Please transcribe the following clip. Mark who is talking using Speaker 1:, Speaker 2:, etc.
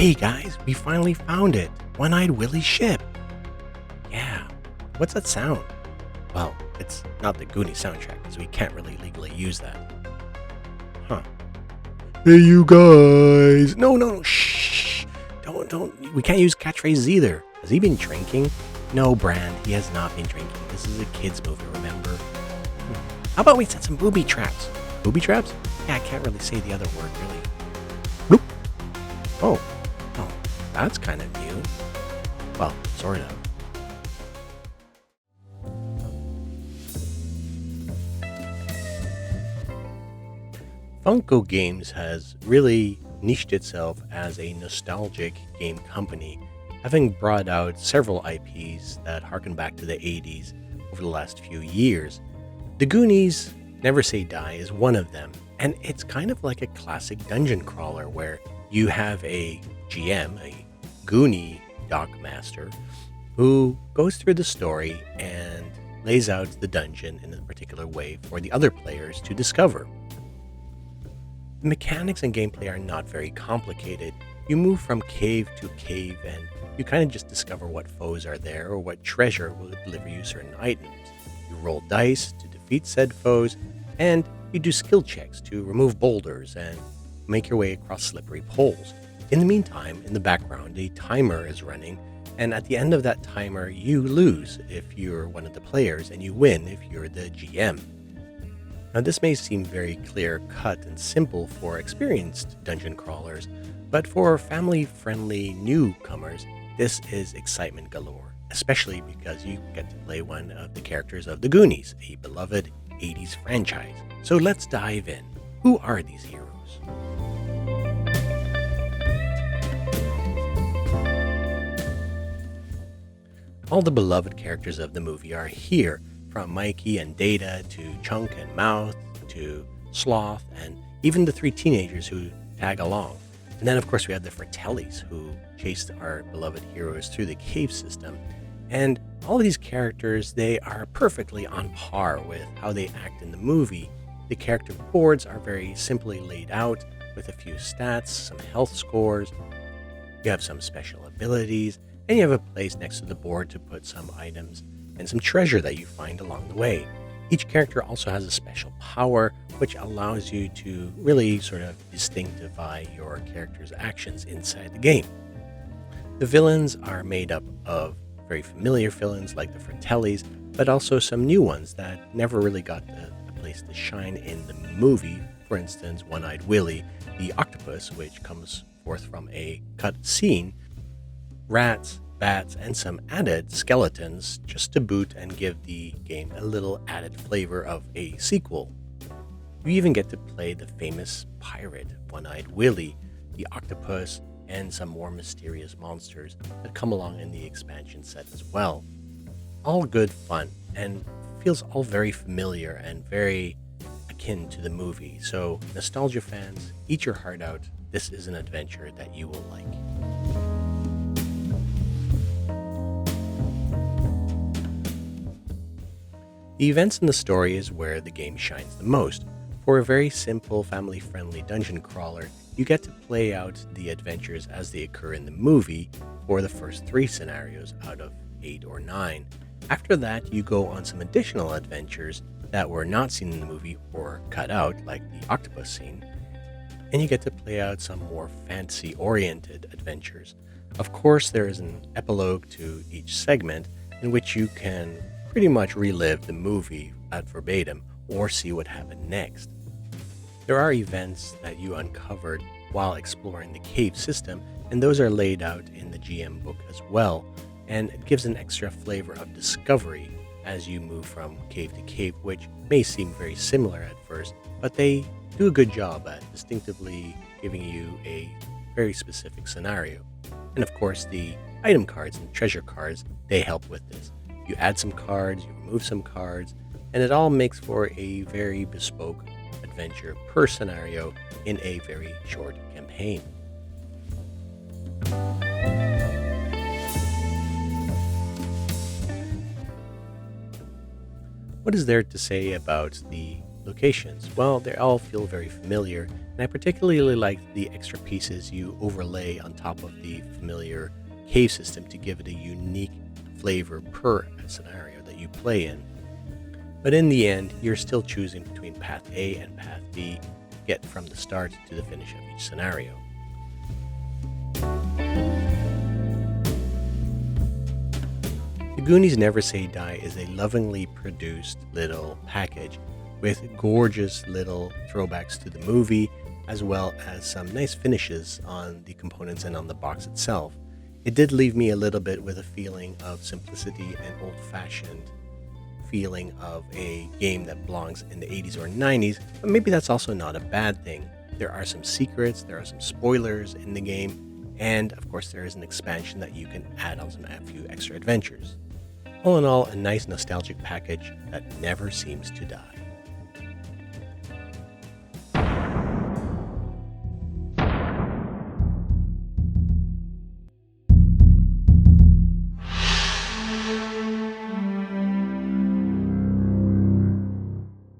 Speaker 1: Hey guys, we finally found it. One-Eyed Willie's ship. Yeah. What's that sound? Well, it's not the Goonies soundtrack, so we can't really legally use that. Huh. Hey you guys! No, shh! Don't, we can't use catchphrases either. Has he been drinking? No, Brand, he has not been drinking. This is a kid's movie, remember? How about we set some booby traps? Booby traps? Yeah, I can't really say the other word, really. Bloop. Oh, that's kind of new. Well, sort of. Funko Games has really niched itself as a nostalgic game company, having brought out several IPs that harken back to the 80s over the last few years. The Goonies, Never Say Die, is one of them, and it's kind of like a classic dungeon crawler where you have a GM, a Goonie Dock Master, who goes through the story and lays out the dungeon in a particular way for the other players to discover. The mechanics and gameplay are not very complicated. You move from cave to cave and you kind of just discover what foes are there or what treasure will deliver you certain items. You roll dice to defeat said foes, and you do skill checks to remove boulders and make your way across slippery poles. In the meantime, in the background, a timer is running, and at the end of that timer, you lose if you're one of the players, and you win if you're the GM. Now, this may seem very clear-cut and simple for experienced dungeon crawlers, but for family-friendly newcomers, this is excitement galore, especially because you get to play one of the characters of the Goonies, a beloved 80s franchise. So let's dive in. Who are these heroes? All the beloved characters of the movie are here, from Mikey and Data to Chunk and Mouth to Sloth and even the three teenagers who tag along. And then of course we have the Fratellis who chased our beloved heroes through the cave system. And all of these characters, they are perfectly on par with how they act in the movie. The character boards are very simply laid out with a few stats, some health scores. You have some special abilities, and you have a place next to the board to put some items and some treasure that you find along the way. Each character also has a special power, which allows you to really sort of distinctify your character's actions inside the game. The villains are made up of very familiar villains like the Fratellis, but also some new ones that never really got a place to shine in the movie. For instance, One-Eyed Willie, the octopus, which comes forth from a cut scene, rats, bats, and some added skeletons just to boot and give the game a little added flavor of a sequel. You even get to play the famous pirate, One-Eyed Willie, the octopus, and some more mysterious monsters that come along in the expansion set as well. All good fun, and feels all very familiar and very akin to the movie. So, nostalgia fans, eat your heart out. This is an adventure that you will like. The events in the story is where the game shines the most. For a very simple, family-friendly dungeon crawler, you get to play out the adventures as they occur in the movie for the first 3 scenarios out of 8 or 9. After that, you go on some additional adventures that were not seen in the movie or cut out, like the octopus scene, and you get to play out some more fantasy-oriented adventures. Of course, there is an epilogue to each segment in which you can pretty much relive the movie ad verbatim or see what happened next. There are events that you uncovered while exploring the cave system, and those are laid out in the GM book as well, and it gives an extra flavor of discovery as you move from cave to cave, which may seem very similar at first, but they do a good job at distinctively giving you a very specific scenario. And of course, the item cards and treasure cards, they help with this. You add some cards, you remove some cards, and it all makes for a very bespoke adventure per scenario in a very short campaign. What is there to say about the locations? Well, they all feel very familiar, and I particularly like the extra pieces you overlay on top of the familiar cave system to give it a unique flavor per scenario that you play in. But in the end, you're still choosing between path A and path B to get from the start to the finish of each scenario. The Goonies Never Say Die is a lovingly produced little package with gorgeous little throwbacks to the movie, as well as some nice finishes on the components and on the box itself. It did leave me a little bit with a feeling of simplicity and old-fashioned feeling of a game that belongs in the 80s or 90s, but maybe that's also not a bad thing. There are some secrets, there are some spoilers in the game, and of course there is an expansion that you can add on a few extra adventures. All in all, a nice nostalgic package that never seems to die.